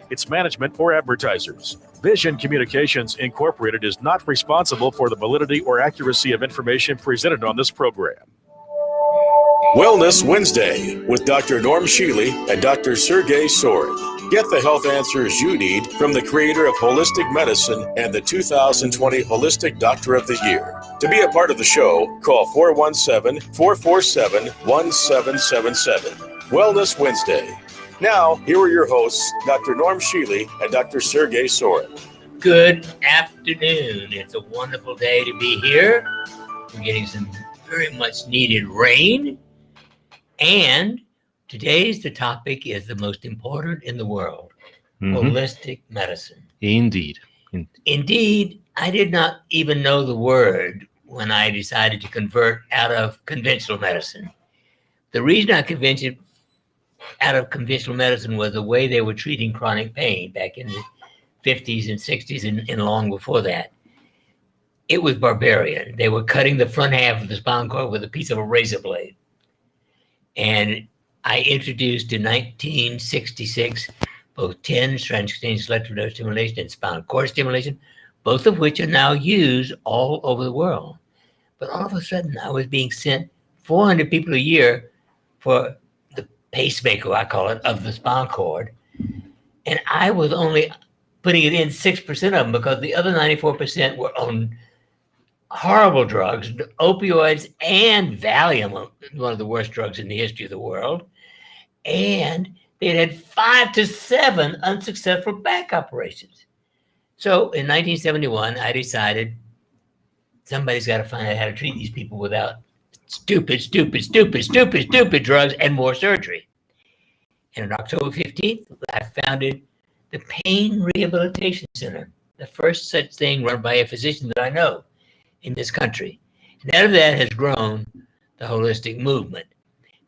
its management or advertisers. Vision Communications Incorporated is not responsible for the validity or accuracy of information presented on this program. Wellness Wednesday with Dr. Norm Shealy and Dr. Sergey Sorin. Get the health answers you need from the creator of holistic medicine and the 2020 Holistic Doctor of the Year. To be a part of the show, call 417-447-1777. Wellness Wednesday. Now, here are your hosts, Dr. Norm Shealy and Dr. Sergey Sorin. Good afternoon. It's a wonderful day to be here. We're getting some very much needed rain. And today's the topic is the most important in the world, holistic medicine. Indeed. Indeed, I did not even know the word when I decided to convert out of conventional medicine. The reason I converted out of conventional medicine was the way they were treating chronic pain back in the 50s and 60s and long before that. It was barbarian. They were cutting the front half of the spinal cord with a piece of a razor blade. And I introduced in 1966 both TENS, transcutaneous electric nerve stimulation, and spinal cord stimulation, both of which are now used all over the world. But all of a sudden, I was being sent 400 people a year for the pacemaker, I call it, of the spinal cord. And I was only putting it in 6% of them because the other 94% were on horrible drugs, opioids and Valium, one of the worst drugs in the history of the world. And they had 5 to 7 unsuccessful back operations. So in 1971, I decided somebody's got to find out how to treat these people without stupid drugs and more surgery. And on October 15th, I founded the Pain Rehabilitation Center, the first such thing run by a physician that I know in this country. And out of that has grown the holistic movement.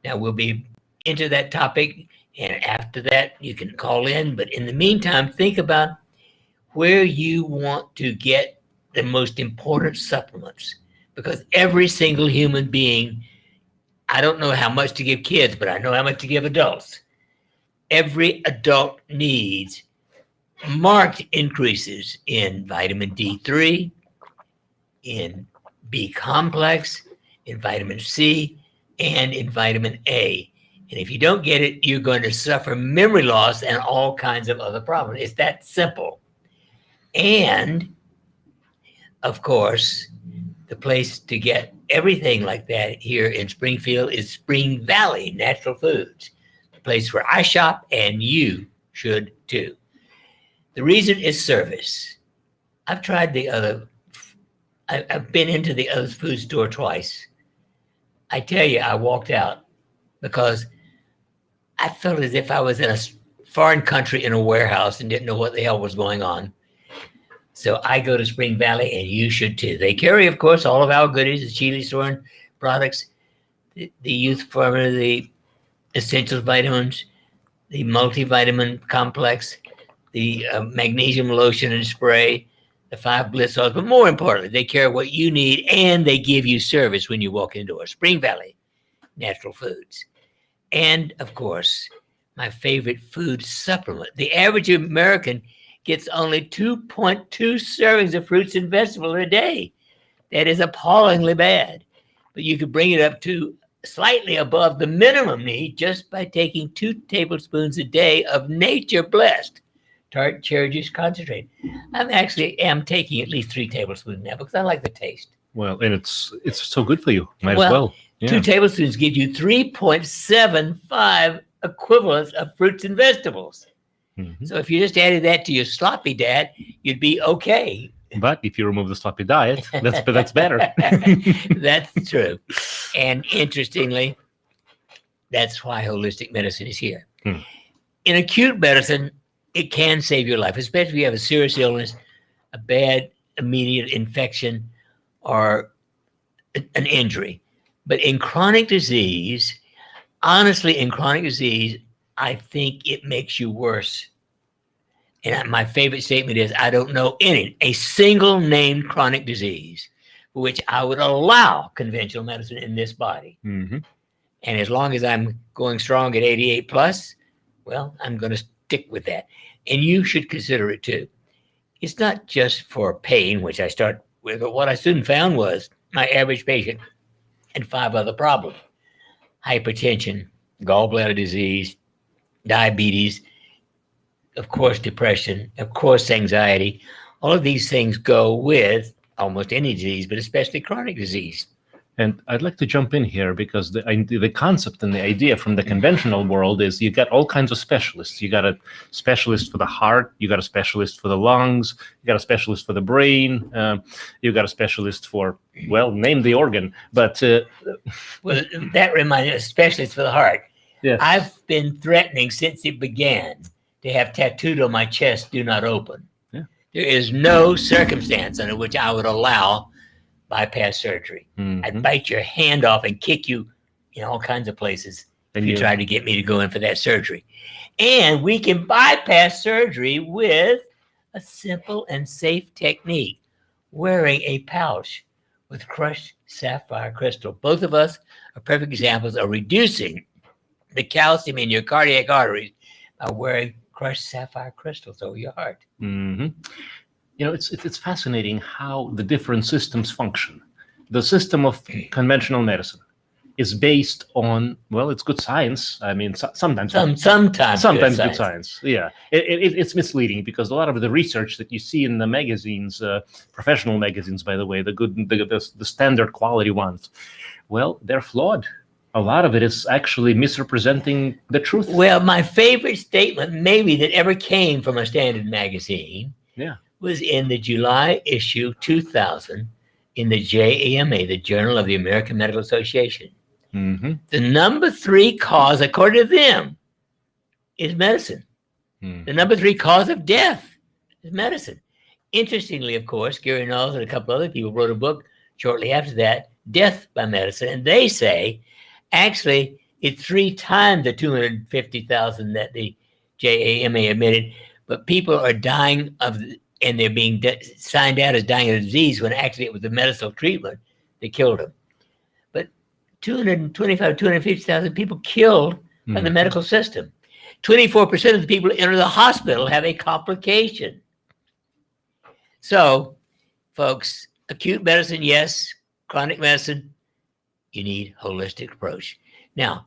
Now we'll be into that topic, and after that you can call in. But in the meantime, think about where you want to get the most important supplements, because every single human being, I don't know how much to give kids, but I know how much to give adults. Every adult needs marked increases in vitamin D3, in B complex, in vitamin C, and in vitamin A. And if you don't get it, you're going to suffer memory loss and all kinds of other problems. It's that simple. And, of course, the place to get everything like that here in Springfield is Spring Valley Natural Foods, the place where I shop, and you should too. The reason is service. I've been into the other food store twice. I tell you, I walked out because I felt as if I was in a foreign country in a warehouse and didn't know what the hell was going on. So I go to Spring Valley, and you should too. They carry, of course, all of our goodies, the Shealy-Sorin products, the youth formula, the essential vitamins, the multivitamin complex, the magnesium lotion and spray, the 5 bliss oils, but more importantly, they carry what you need, and they give you service when you walk into a Spring Valley Natural Foods. And of course, my favorite food supplement. The average American gets only 2.2 servings of fruits and vegetables a day. That is appallingly bad. But you could bring it up to slightly above the minimum need just by taking 2 tablespoons a day of nature blessed tart cherry juice concentrate. I am taking at least 3 tablespoons now because I like the taste. Well, and it's so good for you. Might as well. Yeah. 2 tablespoons give you 3.75 equivalents of fruits and vegetables. Mm-hmm. So if you just added that to your sloppy diet, you'd be okay. But if you remove the sloppy diet, that's better. That's true. And interestingly, that's why holistic medicine is here. In acute medicine, it can save your life, especially if you have a serious illness, a bad immediate infection, or an injury. But in chronic disease, honestly, I think it makes you worse. And my favorite statement is, I don't know a single named chronic disease for which I would allow conventional medicine in this body. Mm-hmm. And as long as I'm going strong at 88 plus, well, I'm going to stick with that. And you should consider it too. It's not just for pain, which I start with, but what I soon found was my average patient had 5 other problems: hypertension, gallbladder disease, diabetes, of course, depression, of course, anxiety. All of these things go with almost any disease, but especially chronic disease. And I'd like to jump in here because the concept and the idea from the conventional world is you got all kinds of specialists. You got a specialist for the heart, you got a specialist for the lungs, you got a specialist for the brain, you got a specialist for, well, name the organ. But well, that reminds me, a specialist for the heart. Yes. I've been threatening since it began to have tattooed on my chest, "Do not open." Yeah. There is no circumstance under which I would allow bypass surgery. Mm-hmm. I'd bite your hand off and kick you in all kinds of places if you tried to get me to go in for that surgery. And we can bypass surgery with a simple and safe technique: wearing a pouch with crushed sapphire crystal. Both of us are perfect examples of reducing the calcium in your cardiac arteries by wearing crushed sapphire crystals over your heart. Mm-hmm. You know, it's fascinating how the different systems function. The system of conventional medicine is based on, well, it's good science. I mean, sometimes good science. Yeah, it's misleading because a lot of the research that you see in the magazines, professional magazines, by the way, the standard quality ones, well, they're flawed. A lot of it is actually misrepresenting the truth. Well, my favorite statement maybe that ever came from a standard magazine was in the July issue 2000 in the JAMA, the Journal of the American Medical Association. Mm-hmm. The number 3 cause, according to them, is medicine. Mm-hmm. The number 3 cause of death is medicine. Interestingly, of course, Gary Knowles and a couple other people wrote a book shortly after that, Death by Medicine, and they say, actually, it's 3 times the 250,000 that the JAMA admitted, but people are dying of, and they're being signed out as dying of disease when actually it was the medical treatment that killed them. But 250,000 people killed by the medical system. 24% of the people who enter the hospital have a complication. So, folks, acute medicine, yes. Chronic medicine, you need holistic approach. Now,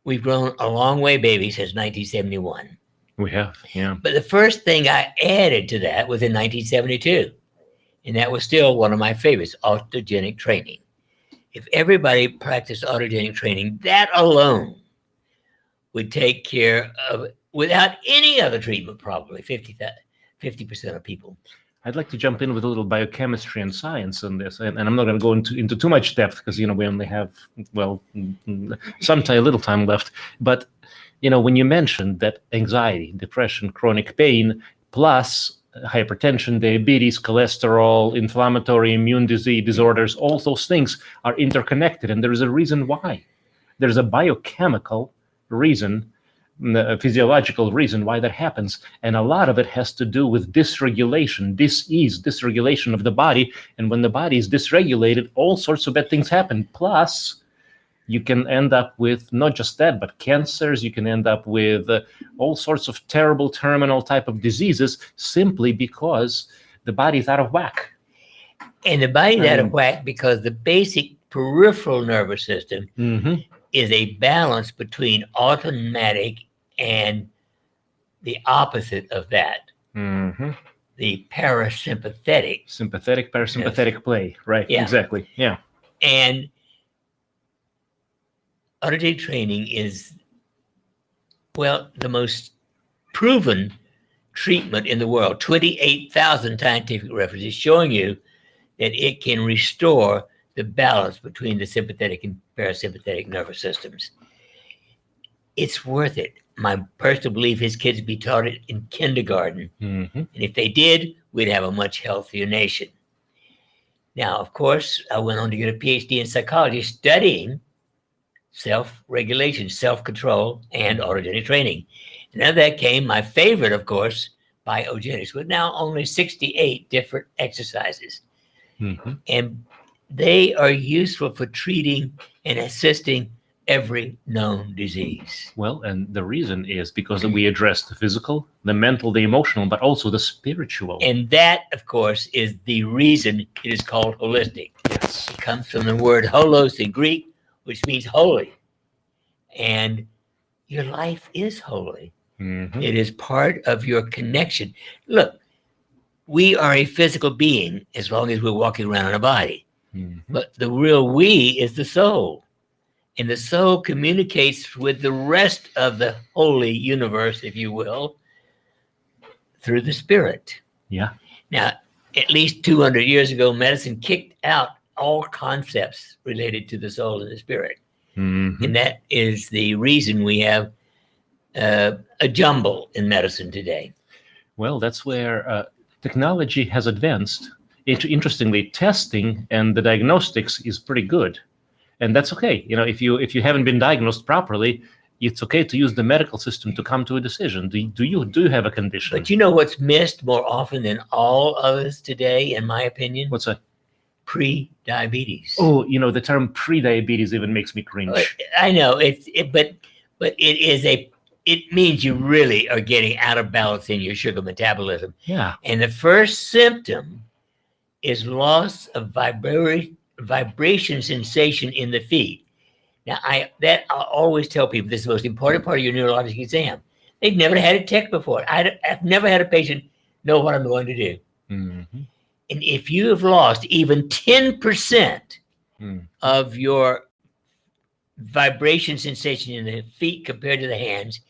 we've grown a long way, baby, since 1971. We have, yeah. But the first thing I added to that was in 1972, and that was still one of my favorites, autogenic training. If everybody practiced autogenic training, that alone would take care of, without any other treatment, probably 50% of people. I'd like to jump in with a little biochemistry and science on this, and I'm not going to go into too much depth because, we only have, well, a little time left. But, when you mentioned that anxiety, depression, chronic pain, plus hypertension, diabetes, cholesterol, inflammatory immune disease disorders, all those things are interconnected, and there is a reason why. There's a biochemical reason, a physiological reason why that happens, and a lot of it has to do with dysregulation. Dysregulation of the body, and when the body is dysregulated, all sorts of bad things happen. Plus, you can end up with not just that, but cancers. You can end up with all sorts of terrible terminal type of diseases simply because the body is out of whack. And the body's out of whack because the basic peripheral nervous system is a balance between automatic and the opposite of that, the parasympathetic. Sympathetic, parasympathetic play, right? Yeah. Exactly, yeah. And autogenic training is, well, the most proven treatment in the world. 28,000 scientific references showing you that it can restore the balance between the sympathetic and parasympathetic nervous systems. It's worth it. My personal belief is kids be taught it in kindergarten. And if they did, we'd have a much healthier nation. Now, of course, I went on to get a PhD in psychology studying self-regulation, self-control, and autogenic training. And out of that came my favorite, of course, biogenics, with now only 68 different exercises. And they are useful for treating and assisting every known disease. Well, and the reason is because we address the physical, the mental, the emotional, but also the spiritual. And that, of course, is the reason it is called holistic. Yes. It comes from the word holos in Greek, which means holy. And your life is holy. Mm-hmm. It is part of your connection. Look, we are a physical being as long as we're walking around in a body. Mm-hmm. But the real we is the soul. And the soul communicates with the rest of the holy universe, if you will, through the spirit. Yeah. Now, at least 200 years ago, medicine kicked out all concepts related to the soul and the spirit. Mm-hmm. And that is the reason we have a jumble in medicine today. Well, that's where technology has advanced. Interestingly, testing and the diagnostics is pretty good. And that's okay. If you haven't been diagnosed properly, it's okay to use the medical system to come to a decision. Do you have a condition? But you know what's missed more often than all others today, in my opinion? What's that? Pre-diabetes. Oh, the term pre-diabetes even makes me cringe. I know but it means you really are getting out of balance in your sugar metabolism. Yeah. And the first symptom is loss of vibration sensation in the feet. Now, I'll always tell people this is the most important part of your neurologic exam. They've never had a tech before. I've never had a patient know what I'm going to do. Mm-hmm. And if you have lost even 10% of your vibration sensation in the feet compared to the hands,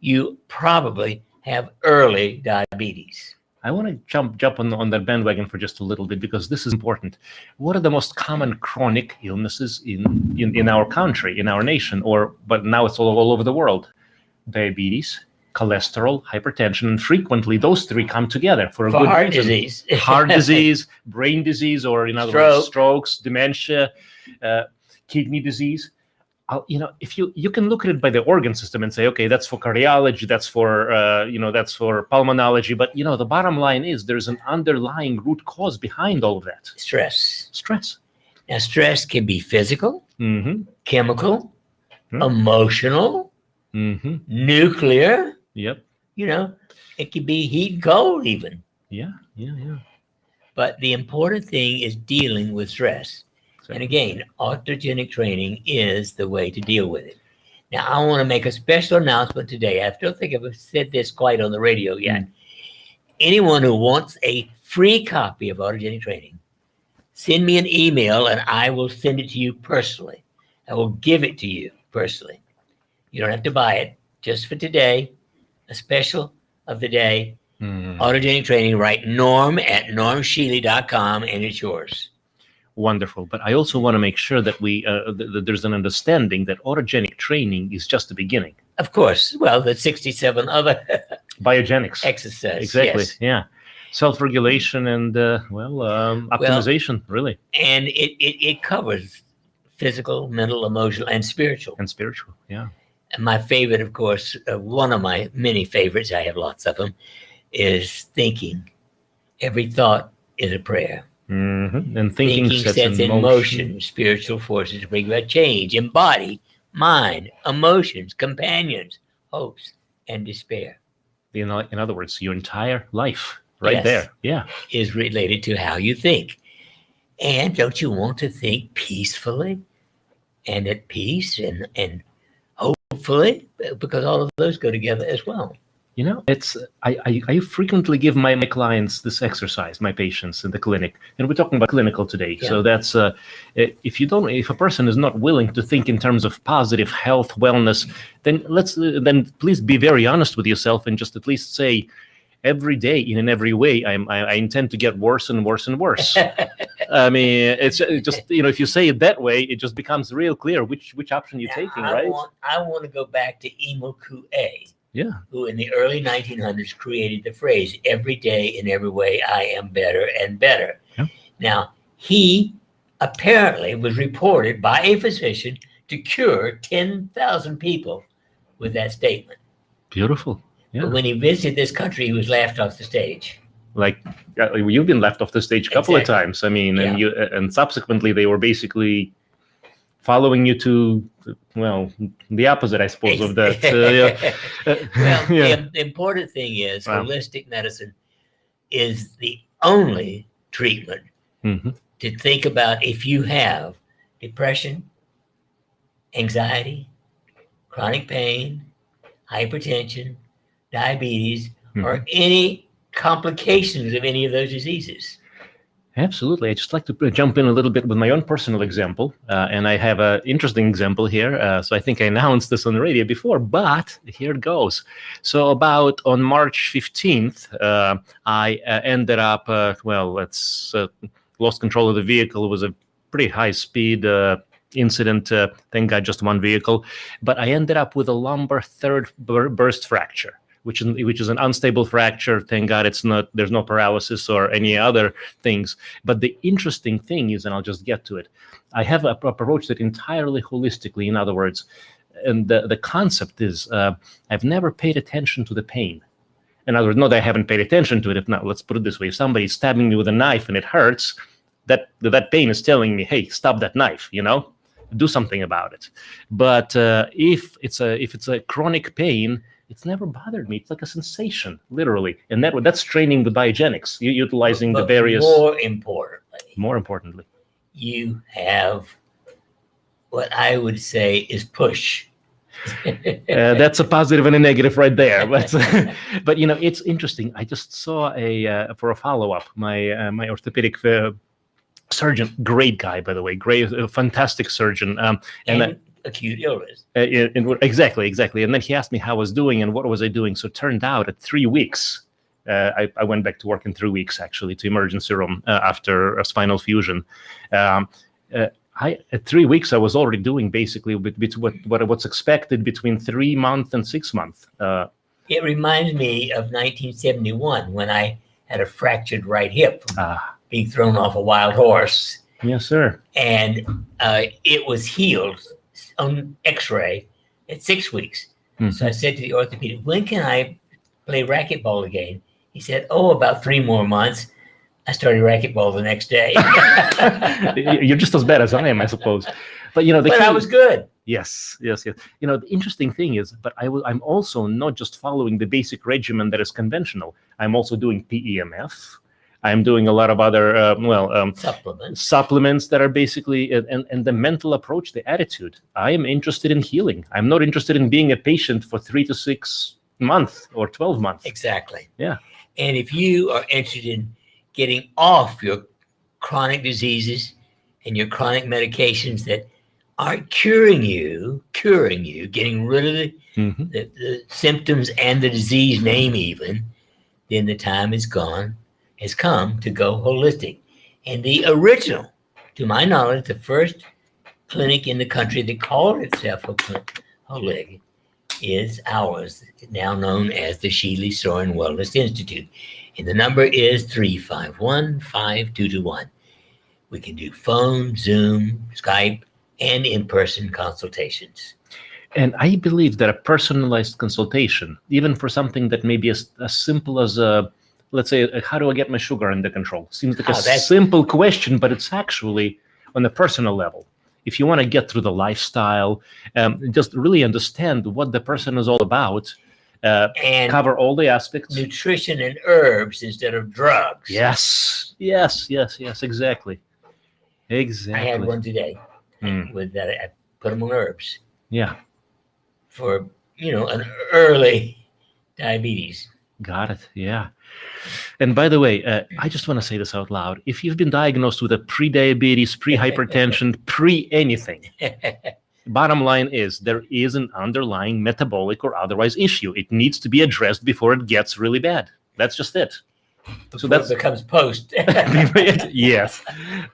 you probably have early diabetes. I want to jump on that bandwagon for just a little bit because this is important. What are the most common chronic illnesses in our country, in our nation, but now it's all over the world? Diabetes, cholesterol, hypertension, and frequently those three come together for good heart reason. Disease. Heart disease, brain disease, or in other words, strokes, dementia, kidney disease. If you can look at it by the organ system and say, okay, that's for cardiology, that's for pulmonology, but the bottom line is there's an underlying root cause behind all of that. Stress. Now, stress can be physical, mm-hmm. chemical, mm-hmm. emotional, mm-hmm. nuclear. Yep. It can be heat and cold even. Yeah. But the important thing is dealing with stress. And again, autogenic training is the way to deal with it. Now, I want to make a special announcement today. I don't think I've said this quite on the radio yet. Anyone who wants a free copy of autogenic training, send me an email and I will send it to you personally. I will give it to you personally. You don't have to buy it. Just for today, a special of the day, autogenic training, write norm@normshealy.com and it's yours. Wonderful. But I also want to make sure that that there's an understanding that autogenic training is just the beginning. Of course. Well, the 67 other biogenics. Exercise. Exactly. Yes. Yeah. Self-regulation and optimization, really. And it covers physical, mental, emotional, and spiritual. Yeah. And my favorite, of course, one of my many favorites, I have lots of them, is thinking. Every thought is a prayer. Mm-hmm. And thinking sets in motion spiritual forces to bring about change in body, mind, emotions, companions, hopes, and despair. In other words, your entire life there. Yeah. Is related to how you think. And don't you want to think peacefully and at peace and hopefully? Because all of those go together as well. It's I frequently give my clients this exercise, my patients in the clinic, and we're talking about clinical today. Yeah. So that's if a person is not willing to think in terms of positive health, wellness, then please be very honest with yourself and just at least say, every day in every way, I intend to get worse and worse and worse. I mean, it's just if you say it that way, it just becomes real clear which option you're taking, right? I want to go back to Emil Coué. Yeah. Who in the early 1900s created the phrase, every day in every way, I am better and better. Yeah. Now, he apparently was reported by a physician to cure 10,000 people with that statement. Beautiful. Yeah. But when he visited this country, he was laughed off the stage. Like you've been left off the stage a couple of times. I mean, and subsequently they were basically following you to, well, the opposite, I suppose, of that. Well, yeah. the important thing is Wow. holistic medicine is the only treatment hmm to think about if you have depression, anxiety, chronic pain, hypertension, diabetes, or any complications of any of those diseases. Absolutely. I just like to jump in a little bit with my own personal example. And I have an interesting example here. So I think I announced this on the radio before, but here it goes. So about on March 15th, I ended up, lost control of the vehicle. It was a pretty high speed incident. Thank God, just one vehicle. But I ended up with a lumbar third burst fracture, which is an unstable fracture. Thank God there's no paralysis or any other things. But the interesting thing is, and I'll just get to it, I have approached it entirely holistically. In other words, and the concept is I've never paid attention to the pain. In other words, not that I haven't paid attention to it. If not, let's put it this way: if somebody's stabbing me with a knife and it hurts, that pain is telling me, hey, stop that knife, do something about it. But if it's a chronic pain, it's never bothered me. It's like a sensation, literally. And that's training with biogenics, utilizing the various... More importantly, you have what I would say is push. That's a positive and a negative right there. But it's interesting. I just saw for a follow-up, my orthopedic surgeon, great guy, by the way, fantastic surgeon. And acute illness. Exactly. And then he asked me how I was doing and what was I doing. So it turned out at 3 weeks, I went back to work in 3 weeks, actually, to emergency room after a spinal fusion. At 3 weeks, I was already doing basically what's expected between 3 months and 6 months. It reminds me of 1971 when I had a fractured right hip being thrown off a wild horse. Yes, sir. And it was healed on x-ray at 6 weeks. So I said to the orthopedic, when can I play racquetball again? He said, about 3 more months. I started racquetball the next day. You're just as bad as I am, I suppose. But I was good. Yes. The interesting thing is, but I'm also not just following the basic regimen that is conventional. I'm also doing PEMF. I'm doing a lot of other supplements that are basically, and the mental approach, the attitude. I am interested in healing. I'm not interested in being a patient for 3 to 6 months or 12 months. Exactly. Yeah. And if you are interested in getting off your chronic diseases and your chronic medications that aren't curing you, getting rid of the symptoms and the disease name even, then the time has come to go holistic. And the original, to my knowledge, the first clinic in the country that called itself holistic is ours, now known as the Shealy-Sorin Wellness Institute. And the number is 351-5221. We can do phone, Zoom, Skype, and in-person consultations. And I believe that a personalized consultation, even for something that may be as simple as let's say, how do I get my sugar under control? Seems like a simple question, but it's actually on a personal level. If you want to get through the lifestyle, just really understand what the person is all about, and cover all the aspects. Nutrition and herbs instead of drugs. Yes, exactly. I had one today with that. I put them on herbs. Yeah. For, an early diabetes. Got it. Yeah. And by the way, I just want to say this out loud. If you've been diagnosed with a pre-diabetes, pre-hypertension, pre-anything, bottom line is there is an underlying metabolic or otherwise issue. It needs to be addressed before it gets really bad. That's just it. So that becomes post. Yes,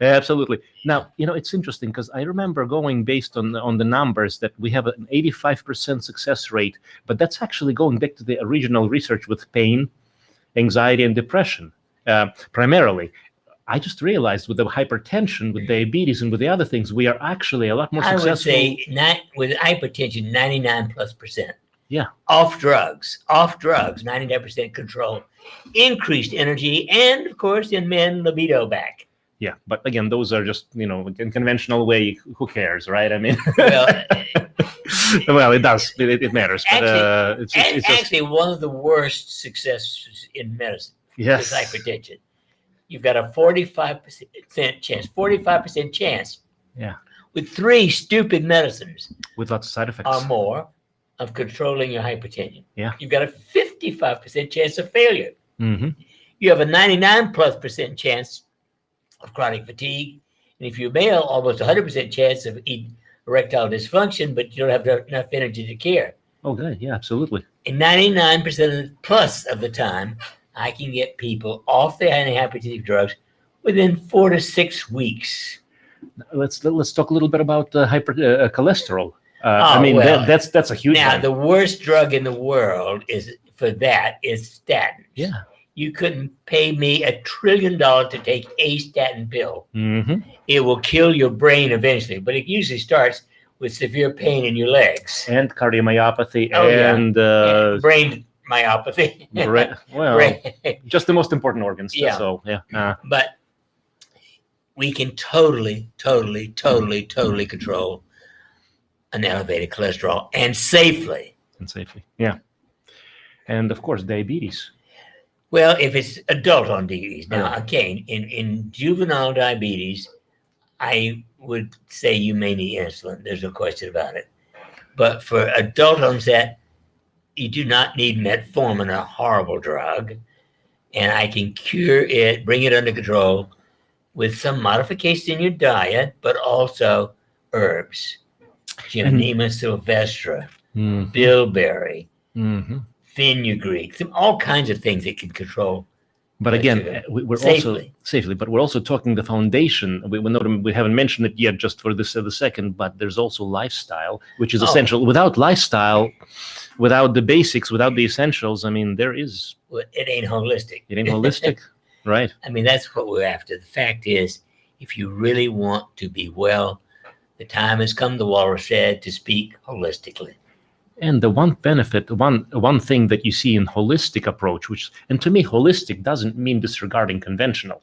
absolutely. Now, it's interesting because I remember going based on the numbers that we have an 85% success rate, but that's actually going back to the original research with pain, anxiety, and depression, primarily. I just realized with the hypertension, with diabetes, and with the other things, we are actually a lot more successful. I would say with hypertension, 99+%. Yeah. Off drugs, 99% control, increased energy, and of course, in men, libido back. Yeah, but again, those are just, in conventional way, who cares, right? I mean, Well, well, it does. It matters. But it's just, actually, one of the worst successes in medicine yes. is hypertension. You've got a 45% chance, 45% chance. Yeah. With 3 stupid medicines With lots of side effects. or more of controlling your hypertension. Yeah. You've got a 55% chance of failure. Mm-hmm. You have a 99+% chance of chronic fatigue. And if you're male, almost 100% chance of erectile dysfunction, but you don't have enough energy to care. Oh, good. Yeah, absolutely. And 99% plus of the time, I can get people off their antihypertensive drugs within 4 to 6 weeks. Let's talk a little bit about cholesterol. That's a huge now one. The worst drug in the world is statins. Yeah. You couldn't pay me $1 trillion to take a statin pill. Mm-hmm. It will kill your brain eventually, but it usually starts with severe pain in your legs And cardiomyopathy and brain myopathy. Just the most important organs. Yeah. So yeah. But we can totally control an elevated cholesterol and safely. Yeah. And of course, diabetes. Well, if it's adult on diabetes. Now, again, in juvenile diabetes, I would say you may need insulin. There's no question about it. But for adult onset, you do not need metformin, a horrible drug. And I can cure it, bring it under control with some modification in your diet, but also herbs. Gymnema sylvestre, bilberry, fenugreek, all kinds of things that can control. But again, we're safely. But we're also talking the foundation. We haven't mentioned it yet, just for this the second. But there's also lifestyle, which is essential. Without lifestyle, without the basics, without the essentials, I mean, it ain't holistic. It ain't holistic, right? I mean, that's what we're after. The fact is, if you really want to be well, the time has come, the Walrus said, to speak holistically. And the one benefit, one thing that you see in holistic approach, and to me, holistic doesn't mean disregarding conventional.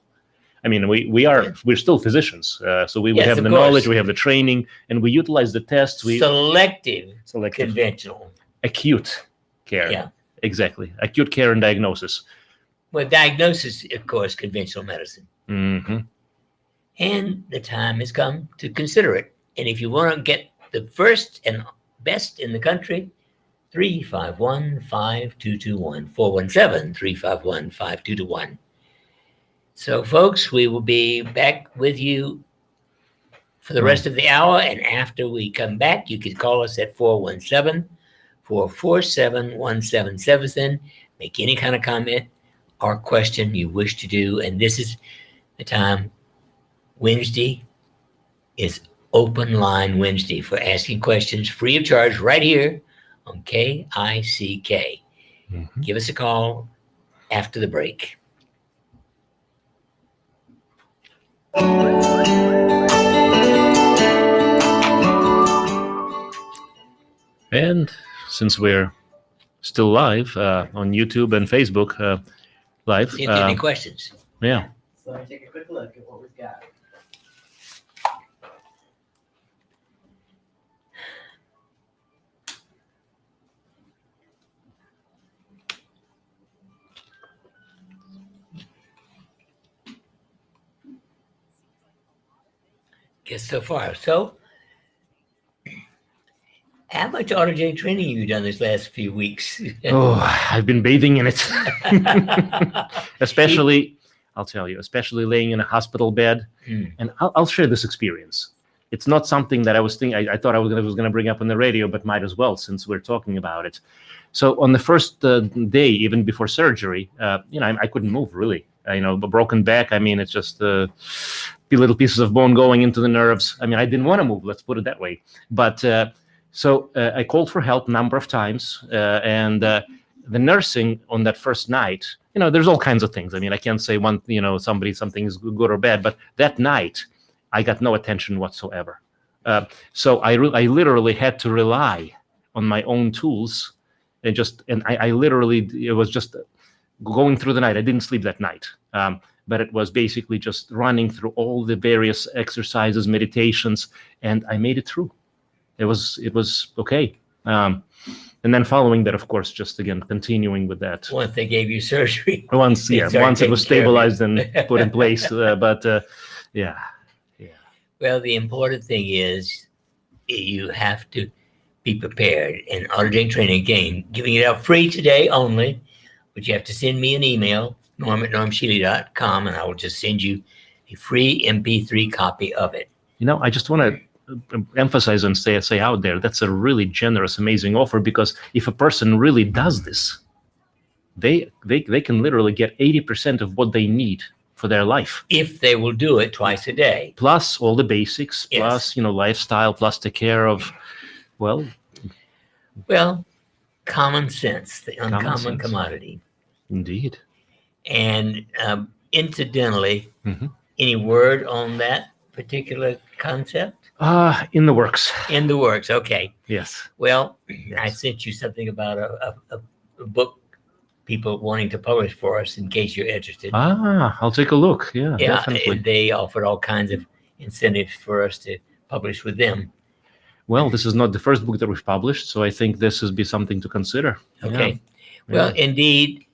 I mean, we're still physicians, so we have the knowledge, we have the training, and we utilize the tests. Selective conventional. Acute care. Yeah. Exactly. Acute care and diagnosis. Well, diagnosis, of course, conventional medicine. Mm-hmm. And the time has come to consider it. And if you want to get the first and best in the country, 351-5221, 417-351-5221. So, folks, we will be back with you for the rest of the hour. And after we come back, you can call us at 417-447-1777. Make any kind of comment or question you wish to do. And this is the time. Wednesday is Open Line Wednesday for asking questions free of charge right here on KICK. Mm-hmm. Give us a call after the break. And since we're still live on YouTube and Facebook live. See if there are any questions. Yeah. So let me take a quick look at what we've got. Guess so far. So, how much autogenic training have you done this last few weeks? I've been bathing in it. Especially, I'll tell you, especially laying in a hospital bed. And I'll share this experience. It's not something that I was thinking, I thought I was going to bring up on the radio, but might as well since we're talking about it. So on the first day, even before surgery, I couldn't move really. A broken back. I mean, it's just little pieces of bone going into the nerves. I mean, I didn't want to move. Let's put it that way. But so I called for help a number of times, and the nursing on that first night. There's all kinds of things. I mean, I can't say something is good or bad. But that night, I got no attention whatsoever. So I literally had to rely on my own tools, and I literally, it was just going through the night. I didn't sleep that night. but it was basically just running through all the various exercises, meditations, and I made it through. It was okay. And then following that, of course, just again continuing with that. Once they gave you surgery. Once it was stabilized and put in place. Yeah. Well, the important thing is you have to be prepared. And autogenic training, again, giving it out free today only, but you have to send me an email, norm@normshealy.com, and I will just send you a free MP3 copy of it. I just want to emphasize and say out there, that's a really generous, amazing offer, because if a person really does this, they can literally get 80% of what they need for their life. If they will do it twice a day. Plus all the basics, yes. Plus, lifestyle, plus take care of, well, common sense, the uncommon commodity. Indeed. And incidentally, any word on that particular concept? In the works. In the works, okay. Yes. Well, I sent you something about a book people wanting to publish for us in case you're interested. I'll take a look. Yeah, definitely. They offered all kinds of incentives for us to publish with them. Well, this is not the first book that we've published, so I think this would be something to consider. Okay. Yeah. Well, indeed.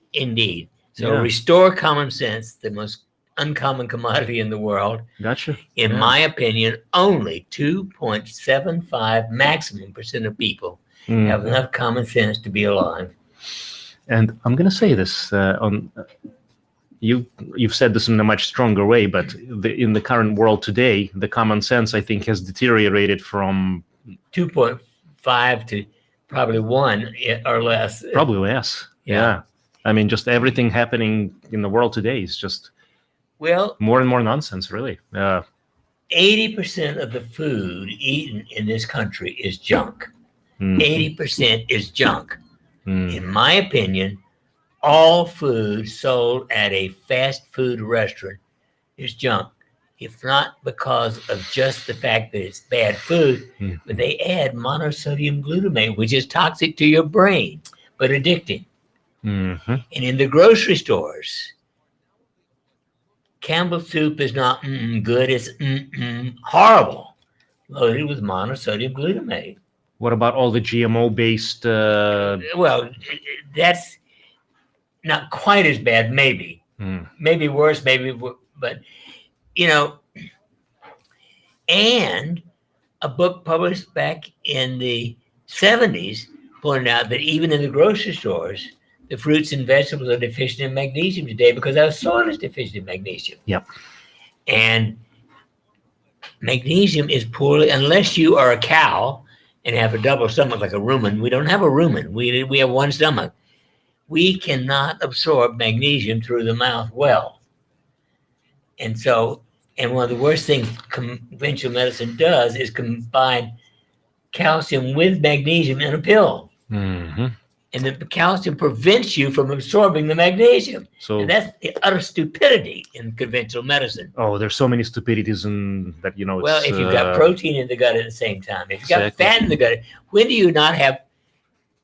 So restore common sense, the most uncommon commodity in the world. Gotcha. In my opinion, only 2.75 maximum % of people have enough common sense to be alive. And I'm going to say this you've said this in a much stronger way, but in the current world today, the common sense, I think, has deteriorated from 2.5 to probably 1 or less. Probably less. Yeah. I mean, just everything happening in the world today is just more and more nonsense, really. 80% of the food eaten in this country is junk. 80% is junk. In my opinion, all food sold at a fast food restaurant is junk. If not because of just the fact that it's bad food, but they add monosodium glutamate, which is toxic to your brain, but addicting. And in the grocery stores, Campbell's soup is not good, it's horrible, loaded with monosodium glutamate. What about all the GMO-based? Well, that's not quite as bad, maybe. Maybe worse, but, and a book published back in the 70s pointed out that even in the grocery stores, the fruits and vegetables are deficient in magnesium today because our soil is deficient in magnesium. Yep. And magnesium is poorly, unless you are a cow and have a double stomach like a rumen. We don't have a rumen. We have one stomach. We cannot absorb magnesium through the mouth well. And one of the worst things conventional medicine does is combine calcium with magnesium in a pill. And the calcium prevents you from absorbing the magnesium. And that's the utter stupidity in conventional medicine. Oh, there's so many stupidities in that, Well, if you've got protein in the gut at the same time, if you've got fat in the gut, when do you not have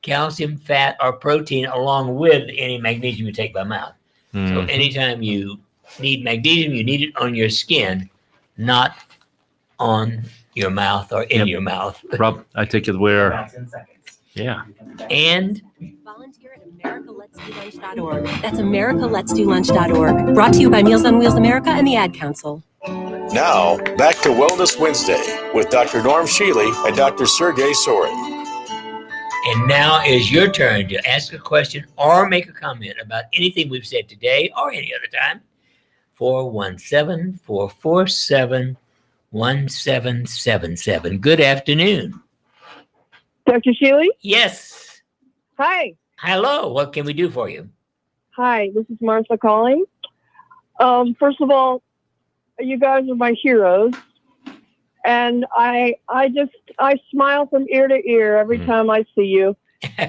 calcium, fat, or protein along with any magnesium you take by mouth? So anytime you need magnesium, you need it on your skin, not on your mouth or in your mouth. Rob, I take it where... About 10 seconds. Yeah. And volunteer at americaletsdolunch.org. That's americaletsdolunch.org. Brought to you by Meals on Wheels America and the Ad Council. Now, back to Wellness Wednesday with Dr. Norm Shealy and Dr. Sergey Sorin. And now is your turn to ask a question or make a comment about anything we've said today or any other time. 417-447-1777. Good afternoon. Dr. Shealy? Yes. Hi. Hello. What can we do for you? Hi, this is Martha calling. First of all, you guys are my heroes. And I smile from ear to ear every time I see you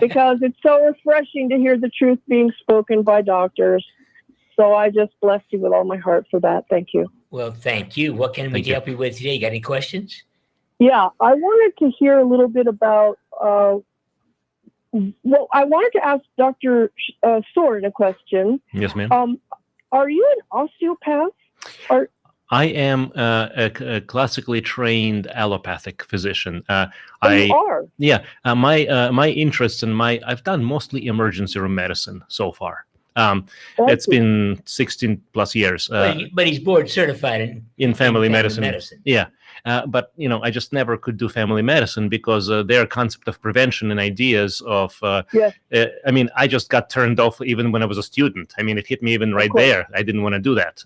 because it's so refreshing to hear the truth being spoken by doctors. So I just bless you with all my heart for that. Thank you. Well, thank you. What can we help you with today? You got any questions? Yeah, I wanted to hear a little bit about, I wanted to ask Dr. Sorin a question. Yes, ma'am. Are you an osteopath? Or I am a classically trained allopathic physician. you are? Yeah, my interests and I've done mostly emergency room medicine so far. It's been 16 plus years. But he's board certified in family medicine. Yeah. But, I just never could do family medicine because their concept of prevention and ideas of, I just got turned off even when I was a student. It hit me even right there. I didn't want to do that.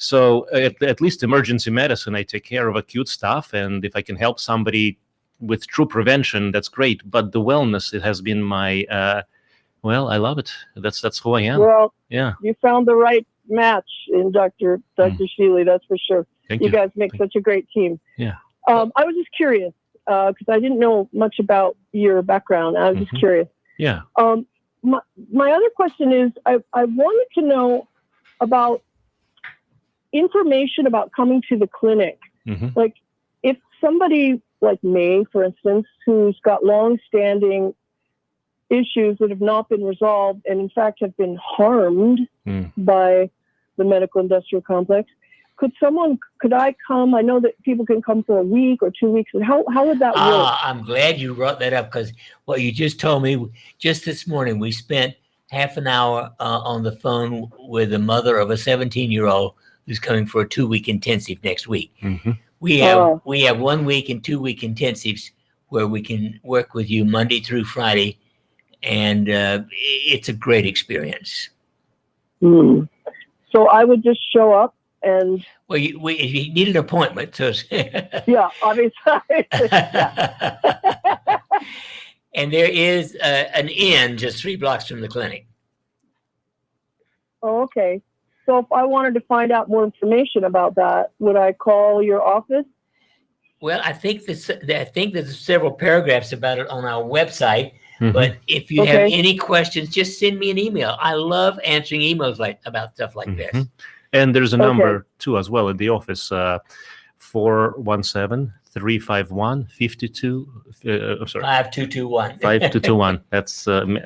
So at least emergency medicine, I take care of acute stuff. And if I can help somebody with true prevention, that's great. But the wellness, it has been my, I love it. That's who I am. Well, yeah. You found the right match in Dr. Shealy, that's for sure. Thank you. Guys make such a great team. Yeah. I was just curious because I didn't know much about your background. I was just curious. Yeah. My other question is, I wanted to know about information about coming to the clinic. Like if somebody like me, for instance, who's got long-standing issues that have not been resolved and in fact have been harmed by the medical industrial complex, could I come? I know that people can come for a week or 2 weeks. And how would that work? I'm glad you brought that up because what you just told me just this morning, we spent half an hour on the phone with the mother of a 17-year-old who's coming for a 2-week intensive next week. We have 1 week and 2 week intensives where we can work with you Monday through Friday, and it's a great experience. So I would just show up and you need an appointment. So yeah, obviously. And there is an inn just 3 blocks from the clinic. Oh, okay. So if I wanted to find out more information about that, would I call your office? Well, I think there's several paragraphs about it on our website. But if you have any questions, just send me an email. I love answering emails about stuff like this. And there's a number too as well at the office, 417-351-52. 5221. 5221. That's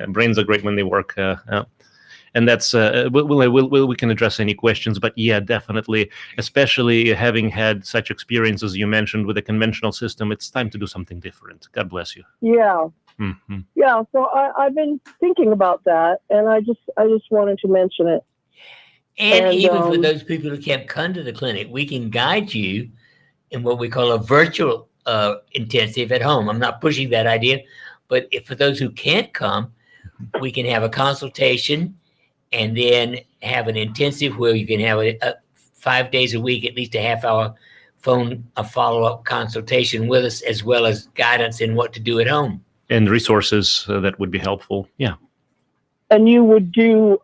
brains are great when they work. And that's we can address any questions, but yeah, definitely, especially having had such experience as you mentioned with the conventional system, it's time to do something different. God bless you. Yeah. Yeah. So I've been thinking about that, and I just wanted to mention it. And even for those people who can't come to the clinic, we can guide you in what we call a virtual intensive at home. I'm not pushing that idea, but for those who can't come, we can have a consultation and then have an intensive where you can have a 5 days a week, at least a half-hour a follow-up consultation with us, as well as guidance in what to do at home. And resources that would be helpful. Yeah. And you would do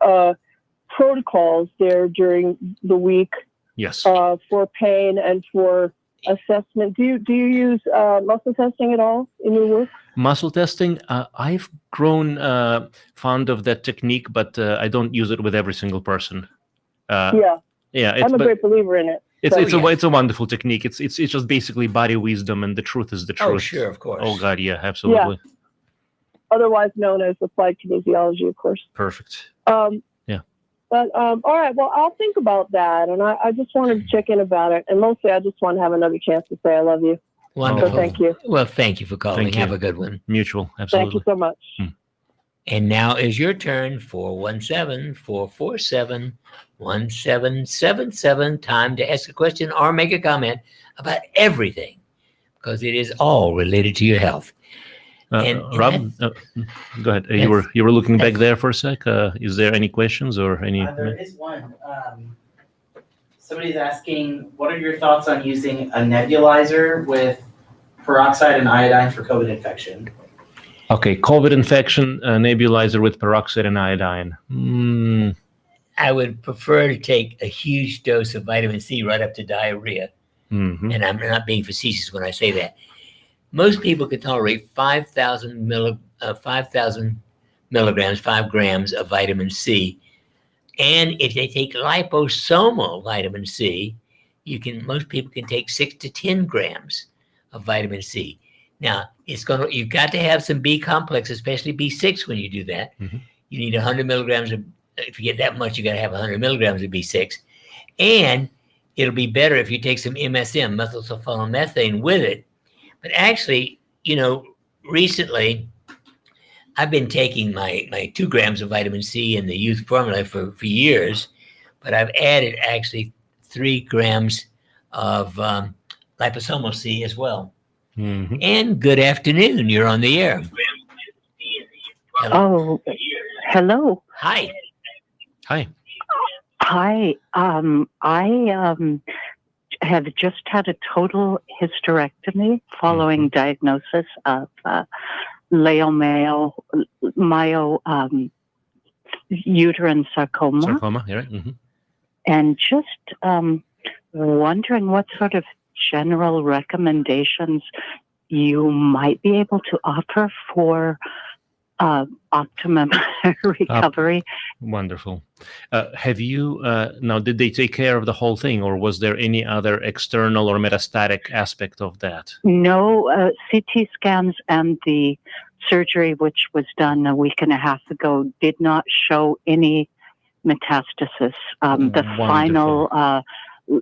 protocols there during the week. Yes. For pain and for assessment. Do you use muscle testing at all in your work? Muscle testing, I've grown fond of that technique, but I don't use it with every single person. Yeah, I'm a great believer in it. It's a wonderful technique. It's just basically body wisdom, and the truth is the truth. Oh, sure, of course. Oh God, yeah, absolutely. Yeah. Otherwise known as applied kinesiology, of course. Perfect. But all right, well, I'll think about that, and I just wanted to check in about it, and mostly I just want to have another chance to say I love you. Wonderful. So thank you. Well, thank you for calling. Thank you. Have a good one. Mutual, absolutely. Thank you so much. And now is your turn, 417-447-1777. Time to ask a question or make a comment about everything, because it is all related to your health. Rob, go ahead. You were looking back there for a sec. Is there any questions or any? There is one. Somebody's asking, what are your thoughts on using a nebulizer with peroxide and iodine for COVID infection? Okay, COVID infection, nebulizer with peroxide and iodine. I would prefer to take a huge dose of vitamin C right up to diarrhea. And I'm not being facetious when I say that. Most people can tolerate 5,000 milligrams, 5 grams of vitamin C. And if they take liposomal vitamin C, most people can take 6 to 10 grams of vitamin C. Now, you've got to have some B complex, especially B6 when you do that. You need 100 milligrams of if you get that much, you got to have 100 milligrams of B6. And it'll be better if you take some MSM, methylsulfonomethane, with it. But actually, recently, I've been taking my 2 grams of vitamin C in the youth formula for years, but I've added actually 3 grams of liposomal C as well. Mm-hmm. And good afternoon. You're on the air. Hello. Oh, hello. Hi. Hi. Hi. I have just had a total hysterectomy following diagnosis of uterine sarcoma. Sarcoma, yeah, right? Mm-hmm. And just wondering what sort of general recommendations you might be able to offer for optimum recovery. Wonderful. Have you, now, did they take care of the whole thing, or was there any other external or metastatic aspect of that? No, CT scans and the surgery, which was done a week and a half ago, did not show any metastasis. The final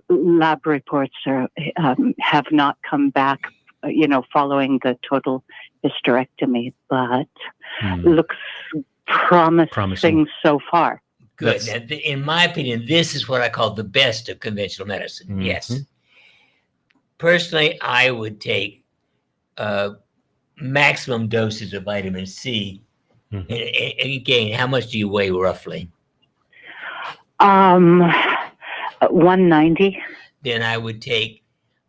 lab reports have not come back, following the total hysterectomy, but looks promising so far. Good. Now, in my opinion, this is what I call the best of conventional medicine. Mm-hmm. Yes. Personally, I would take maximum doses of vitamin C. Mm-hmm. And again, how much do you weigh roughly? 190. Then I would take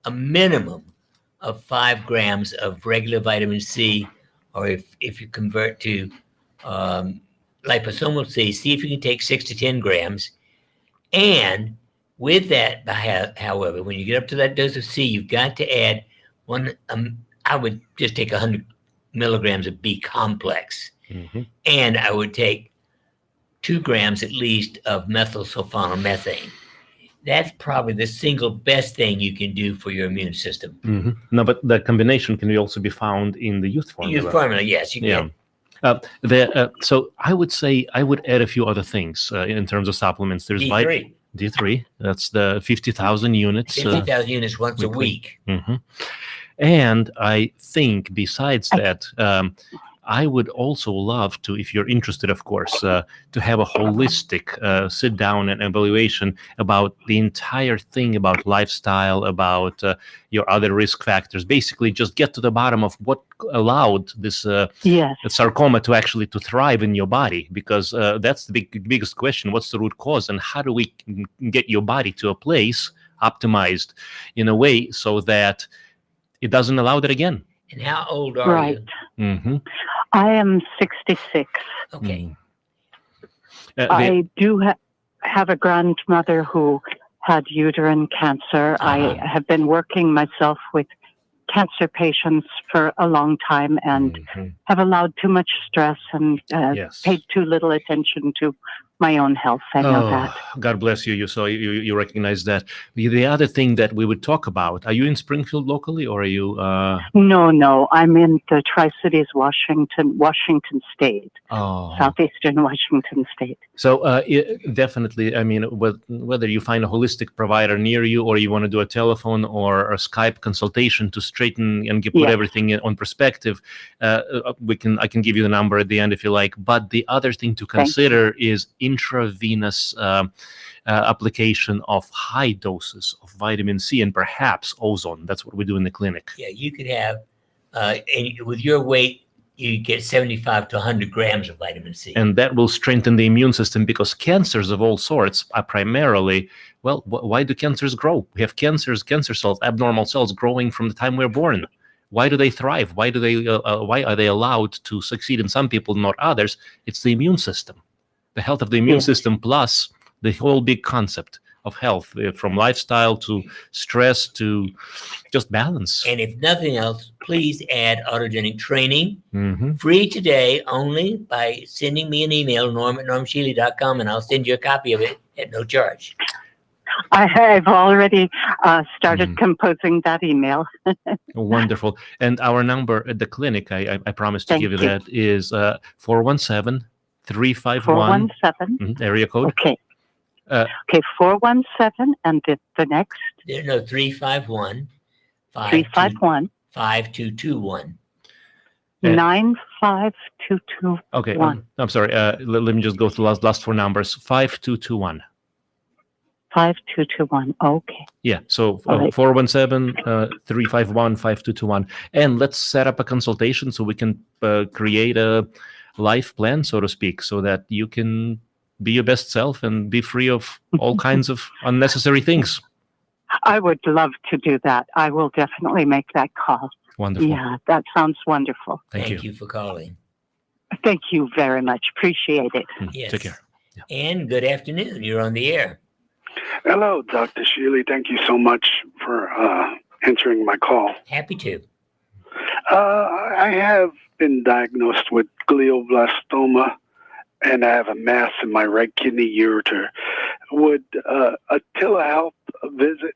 a minimum of 5 grams of regular vitamin C, or if you convert to liposomal C, see if you can take 6 to 10 grams. And with that, however, when you get up to that dose of C, you've got to add I would just take 100 milligrams of B complex. Mm-hmm. And I would take 2 grams at least of methylsulfonomethane. That's probably the single best thing you can do for your immune system. Mm-hmm. No, but the combination can also be found in the youth formula. Youth formula, yes, you can. So I would say I would add a few other things in terms of supplements. There's D3. D3. That's the 50,000 units. 50,000 units once a week. Mm-hmm. And I think besides that, I would also love to, if you're interested, of course, to have a holistic sit down and evaluation about the entire thing, about lifestyle, about your other risk factors. Basically, just get to the bottom of what allowed this sarcoma to actually to thrive in your body, because that's the biggest question. What's the root cause, and how do we get your body to a place optimized in a way so that it doesn't allow that again? And how old are you? Mm-hmm. I am 66. Okay. I do have a grandmother who had uterine cancer. I have been working myself with cancer patients for a long time and have allowed too much stress and paid too little attention to my own health. I know that. God bless you. So you recognize that. The other thing that we would talk about, are you in Springfield locally, or are you? No. I'm in the Tri-Cities, Washington State. Oh. Southeastern Washington State. So definitely, I mean, whether you find a holistic provider near you, or you want to do a telephone or a Skype consultation to straighten and put everything on perspective, I can give you the number at the end if you like. But the other thing to consider is intravenous application of high doses of vitamin C and perhaps ozone. That's what we do in the clinic. Yeah, you could have, with your weight, you get 75 to 100 grams of vitamin C. And that will strengthen the immune system, because cancers of all sorts are primarily, well, why do cancers grow? We have cancer cells, abnormal cells growing from the time we're born. Why do they thrive? Why are they allowed to succeed in some people, not others? It's the immune system. The health of the immune system, plus the whole big concept of health, from lifestyle to stress to just balance. And if nothing else, please add autogenic training, Mm-hmm. free today only by sending me an email, norm@normshealy.com, and I'll send you a copy of it at no charge. I've already started composing that email. Wonderful. And our number at the clinic, I promise to give you that, is 417 351. 417. Area code. Okay. Okay, 417, and the next? No, 351. 351. 5221. 95221. Okay, I'm sorry. Let me just go to the last four numbers. 5221. 5221. Okay. Yeah, so right. 417 351 5221. And let's set up a consultation so we can create a life plan, so to speak, so that you can be your best self and be free of all kinds of unnecessary things. I would love to do that. I will definitely make that call. Wonderful. Yeah, that sounds wonderful. Thank you for calling. Thank you very much. Appreciate it. Yes. Take care. Yeah. And good afternoon. You're on the air. Hello, Dr. Shealy. Thank you so much for answering my call. Happy to. I have been diagnosed with glioblastoma, and I have a mass in my right kidney ureter. Would a telehealth visit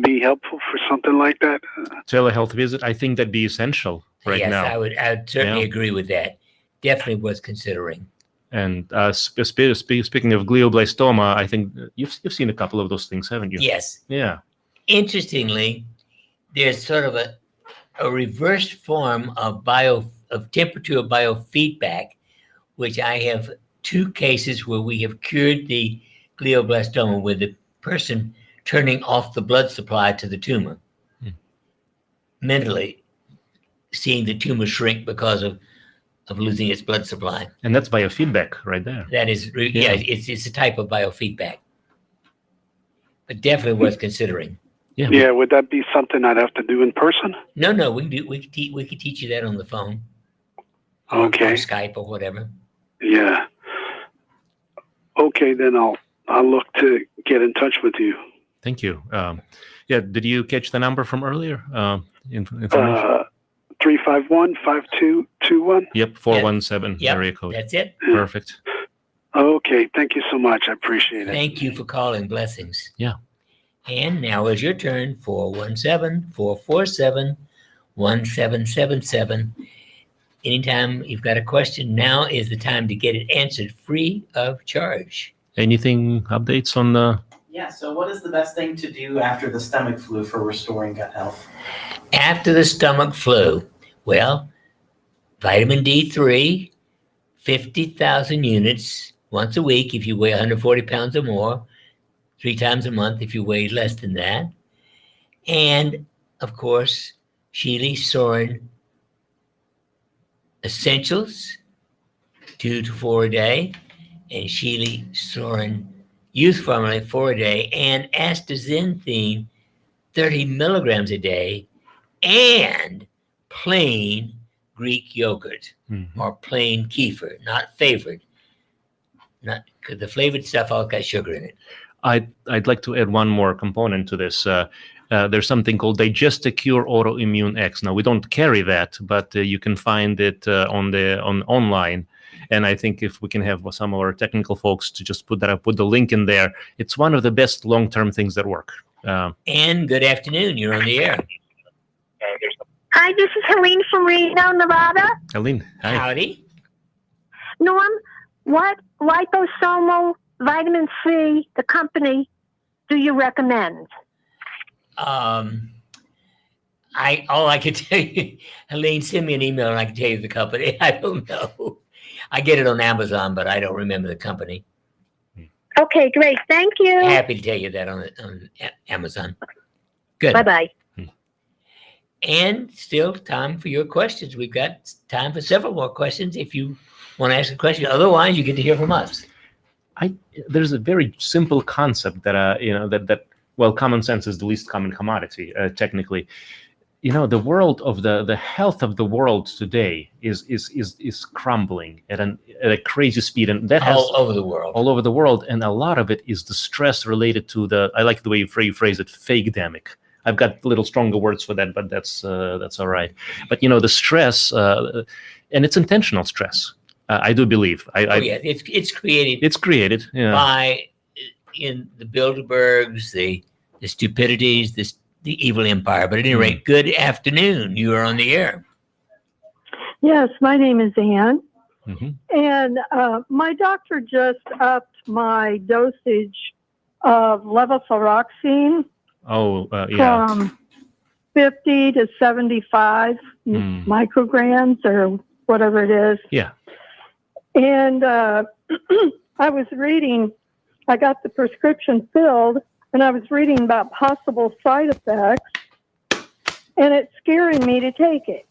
be helpful for something like that? Telehealth visit, I think that'd be essential right now. Yes, I would certainly agree with that. Definitely was considering. And speaking of glioblastoma, I think you've seen a couple of those things, haven't you? Yes. Yeah. Interestingly, there's sort of a reversed form of temperature biofeedback, which I have 2 cases where we have cured the glioblastoma with the person turning off the blood supply to the tumor. Mentally seeing the tumor shrink because of losing its blood supply. And that's biofeedback right there. That is, it's a type of biofeedback. But definitely worth considering. Yeah, would that be something I'd have to do in person? No, we could teach you that on the phone. Okay. Or Skype or whatever. Yeah. Okay, then I'll look to get in touch with you. Thank you. Did you catch the number from earlier? Information? 351-5221? Yep, 417 area code. That's it. Perfect. Okay, thank you so much. I appreciate it. Thank you for calling. Blessings. Yeah. And now is your turn, 417-447-1777. Anytime you've got a question, now is the time to get it answered free of charge. Anything updates on the... Yeah, so what is the best thing to do after the stomach flu for restoring gut health? After the stomach flu, well, vitamin D3, 50,000 units once a week if you weigh 140 pounds or more, 3 times a month if you weigh less than that. And, of course, Shealy-Sorin Essentials, 2 to 4 a day, and Shealy-Sorin Youth Formula 4 a day, and astaxanthin 30 milligrams a day, and plain Greek yogurt or plain kefir, not flavored. Not because the flavored stuff all got sugar in it. I'd like to add one more component to this. There's something called Digesta-Cure Autoimmune X. Now we don't carry that, but you can find it on online. And I think if we can have some of our technical folks to just put the link in there, it's one of the best long-term things that work. And good afternoon. You're on the air. Hi, this is Helene from Reno, Nevada. Helene, hi. Howdy. Norm, what liposomal vitamin C, the company, do you recommend? All I can tell you, Helene, send me an email and I can tell you the company. I don't know. I get it on Amazon, but I don't remember the company. Okay, great. Thank you. Happy to tell you that on Amazon. Good. Bye-bye. And still time for your questions. We've got time for several more questions if you want to ask a question. Otherwise, you get to hear from us. There's a very simple concept that common sense is the least common commodity, technically. The world of the health of the world today is crumbling at a crazy speed, and that has all over the world. And a lot of it is the stress related to I like the way you phrase it, fake-demic. I've got a little stronger words for that, but that's all right. But the stress, and it's intentional stress. I do believe. It's created. It's created by in the Bilderbergs, the stupidities, the evil empire. But at any rate, good afternoon. You are on the air. Yes, my name is Ann. And my doctor just upped my dosage of levothyroxine from 50 to 75 micrograms or whatever it is. Yeah. And I was reading, I got the prescription filled, and I was reading about possible side effects, and it's scaring me to take it.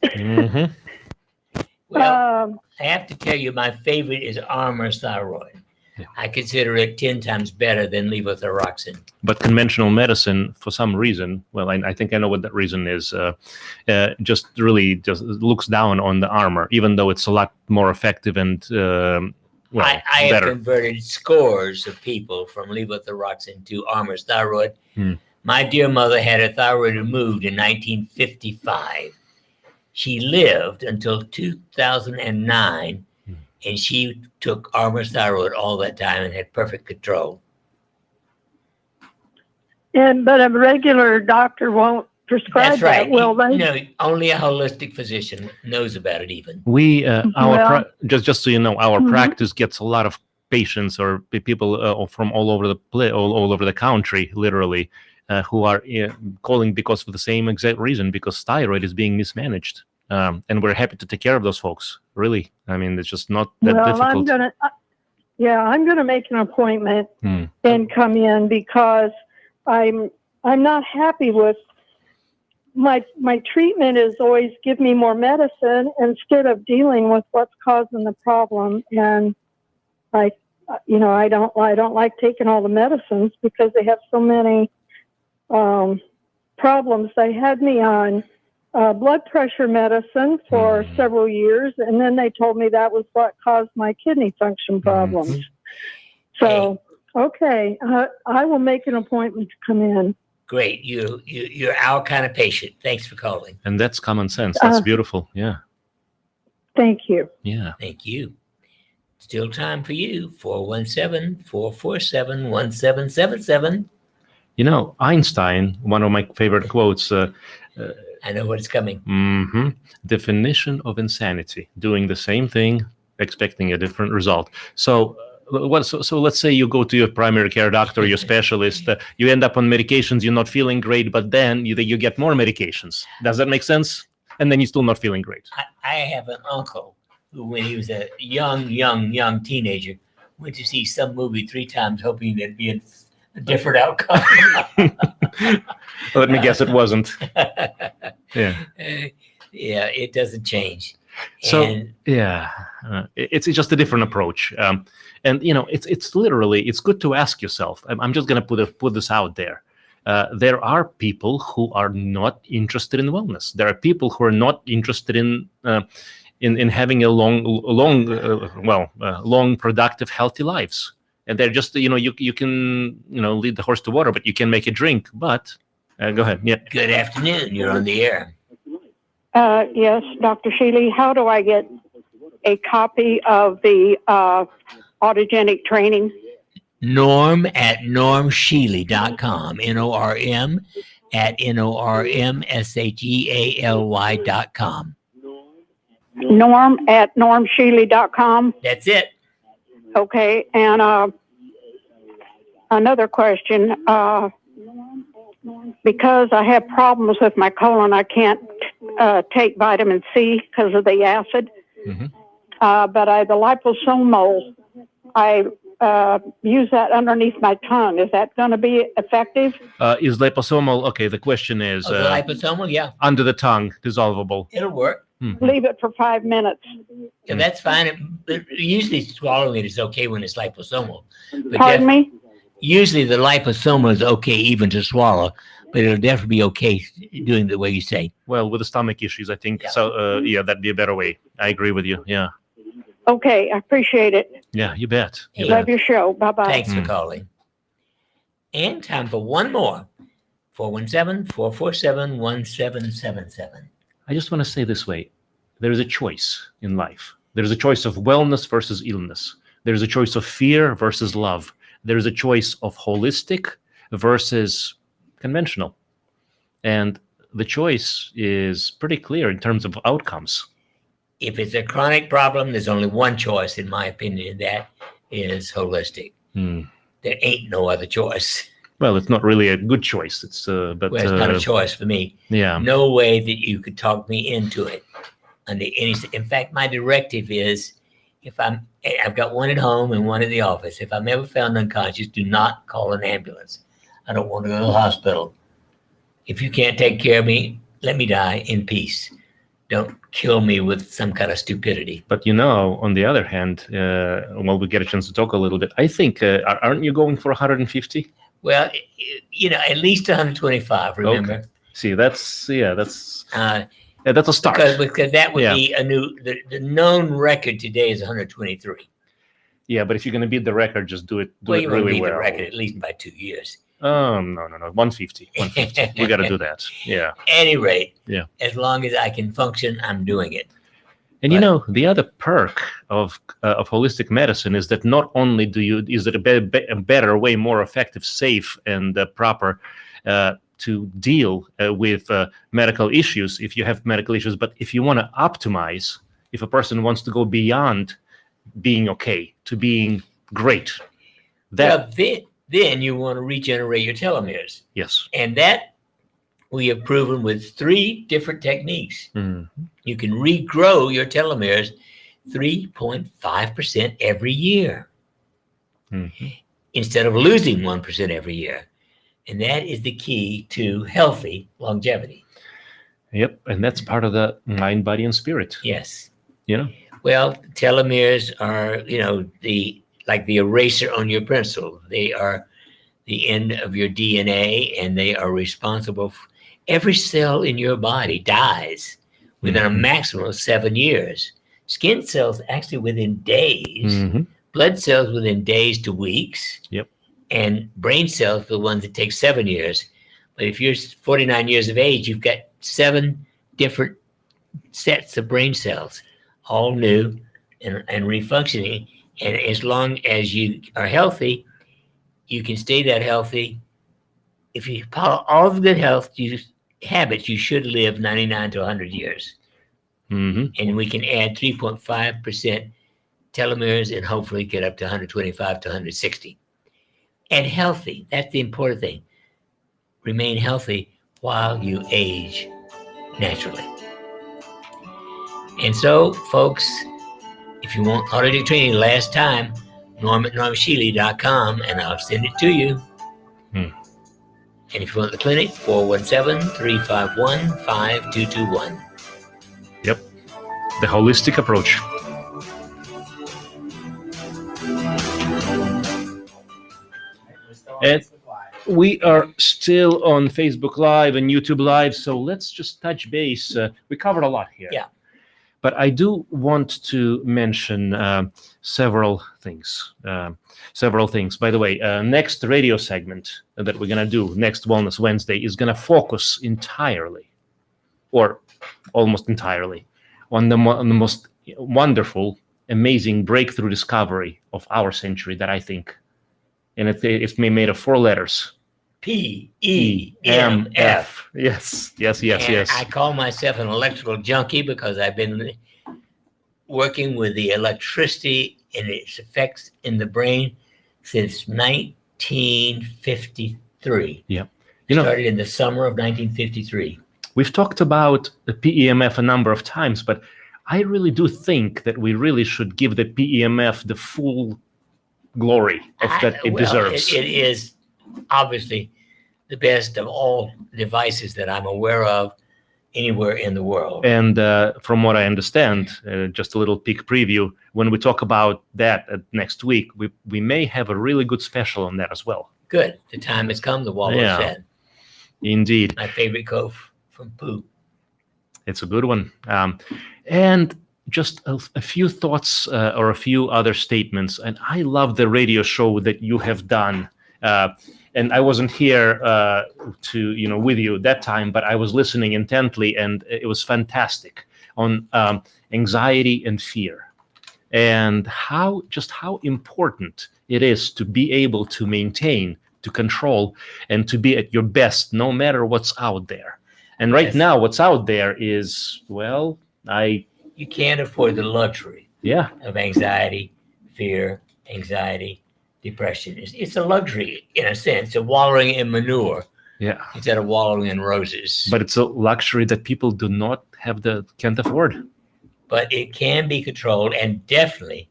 Well, I have to tell you, my favorite is Armour Thyroid. Yeah. I consider it 10 times better than levothyroxine. But conventional medicine, for some reason, well, I think I know what that reason is, just looks down on the Armour, even though it's a lot more effective and I have better. converted scores of people from levothyroxine to Armour Thyroid. My dear mother had her thyroid removed in 1955. She lived until 2009, and she took Armour Thyroid all that time and had perfect control. But a regular doctor won't prescribe That's right. that, will they? No, only a holistic physician knows about it even. We, just so you know, our practice gets a lot of patients or people from all over the country, literally, who are calling because of the same exact reason, because thyroid is being mismanaged. And we're happy to take care of those folks. Really, I mean, it's just not that difficult. I'm gonna make an appointment and come in because I'm not happy with my treatment. Is always give me more medicine instead of dealing with what's causing the problem. And I don't like taking all the medicines because they have so many problems. They had me on blood pressure medicine for several years, and then they told me that was what caused my kidney function problems. So, okay, I will make an appointment to come in. Great, you're our kind of patient. Thanks for calling. And that's common sense. That's beautiful. Yeah. Thank you. Yeah. Thank you. Still time for you. 417-447-1777. You know, Einstein, one of my favorite quotes. I know what's coming. Definition of insanity: doing the same thing, expecting a different result. So let's say you go to your primary care doctor, your specialist, you end up on medications, you're not feeling great, but then you get more medications. Does that make sense? And then you're still not feeling great. I have an uncle who, when he was a young teenager, went to see some movie 3 times hoping there'd be a different outcome. Let me guess, it wasn't. Yeah. Yeah, it doesn't change. So it's just a different approach. And it's literally, it's good to ask yourself. I'm just going to put this out there. There are people who are not interested in wellness. There are people who are not interested in having a long, productive, healthy lives. And they're just, you can, lead the horse to water, but you can make it drink. But go ahead. Yeah. Good afternoon. You're on the air. Yes, Dr. Shealy, how do I get a copy of the autogenic training? Norm at normshealy.com. NORM at NORMSHEALY.com. Norm at normshealy.com. That's it. Okay, and another question. Because I have problems with my colon, I can't take vitamin C because of the acid. But the liposomal, I use that underneath my tongue. Is that going to be effective? Is liposomal, okay, the question is... the liposomal, yeah. Under the tongue, dissolvable. It'll work. Leave it for 5 minutes. Yeah, that's fine. Usually swallowing it is okay when it's liposomal. But Pardon me? Usually the liposomal is okay even to swallow, but it'll definitely be okay doing the way you say. Well, with the stomach issues, I think, that'd be a better way. I agree with you, yeah. Okay, I appreciate it. Yeah, you bet. Love your show. Bye-bye. Thanks for calling. And time for one more. 417-447-1777. I just want to say this way. There is a choice in life. There is a choice of wellness versus illness. There is a choice of fear versus love. There is a choice of holistic versus conventional. And the choice is pretty clear in terms of outcomes. If it's a chronic problem, there's only one choice, in my opinion, and that is holistic. There ain't no other choice. Well, it's not really a good choice. It's but Well, it's not a choice for me. Yeah. No way that you could talk me into it under any. In fact, my directive is, I've got one at home and one at the office. If I'm ever found unconscious, do not call an ambulance. I don't want to go to the hospital. If you can't take care of me, let me die in peace. Don't kill me with some kind of stupidity. But on the other hand, we get a chance to talk a little bit. I think, aren't you going for 150? Well, at least 125. Remember? Okay. See, that's a start. Because that would be a new. The known record today is 123. Yeah, but if you're going to beat the record, just do it. You really want to beat well. the record at least by 2 years. No, 150. We got to do that. Yeah. Any rate, yeah. As long as I can function, I'm doing it. And the other perk of holistic medicine is that not only is it a better way, more effective, safe, and proper to deal with medical issues if you have medical issues, but if you want to optimize, if a person wants to go beyond being okay to being great, then you want to regenerate your telomeres. Yes. And that we have proven with 3 different techniques. Mm-hmm. You can regrow your telomeres 3.5% every year instead of losing 1% every year. And that is the key to healthy longevity. Yep. And that's part of the mind, body, and spirit. Yes. Well, telomeres are, like the eraser on your pencil. They are the end of your DNA, and they are responsible for every cell in your body dies within a maximum of 7 years. Skin cells actually within days, blood cells within days to weeks, and brain cells the ones that take 7 years. But if you're 49 years of age, you've got 7 different sets of brain cells, all new and refunctioning. And as long as you are healthy, you can stay that healthy. If you follow all the good health habits, you should live 99 to 100 years. And we can add 3.5% telomeres and hopefully get up to 125 to 160. And healthy, that's the important thing. Remain healthy while you age naturally. And so, folks, if you want automatic training last time, Norm at normshealy.com, and I'll send it to you. And if you want the clinic, 417-351-5221. Yep. The holistic approach. And we are still on Facebook Live and YouTube Live, so let's just touch base. We covered a lot here. Yeah. But I do want to mention several things. By the way, next radio segment that we're going to do next Wellness Wednesday is going to focus entirely, or almost entirely, on the most wonderful, amazing breakthrough discovery of our century that I think, and it's made of 4 letters. PEMF. Yes. I call myself an electrical junkie because I've been working with the electricity and its effects in the brain since 1953. Yeah. Started in the summer of 1953. We've talked about the PEMF a number of times, but I really do think that we really should give the PEMF the full glory that it deserves. It is obviously the best of all devices that I'm aware of anywhere in the world. And from what I understand, just a little peek preview, when we talk about that next week, we may have a really good special on that as well. Good. The time has come, the wallow said. Indeed. My favorite quote from Pooh. It's a good one. And just a few thoughts or a few other statements. And I love the radio show that you have done. And I wasn't here with you that time, but I was listening intently, and it was fantastic on anxiety and fear, and how important it is to be able to maintain, to control, and to be at your best no matter what's out there. And right now, what's out there is, well, I you can't afford the luxury Yeah. of anxiety, fear, anxiety, depression. It's a luxury in a sense, of wallowing in manure. Yeah. Instead of wallowing in roses. But it's a luxury that people do not can't afford. But it can be controlled, and definitely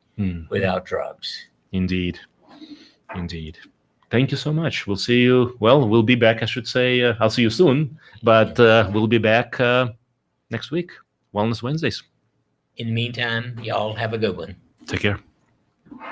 without drugs. Indeed. Thank you so much. We'll see you. Well, we'll be back, I should say. I'll see you soon, but we'll be back next week, Wellness Wednesdays. In the meantime, y'all have a good one. Take care.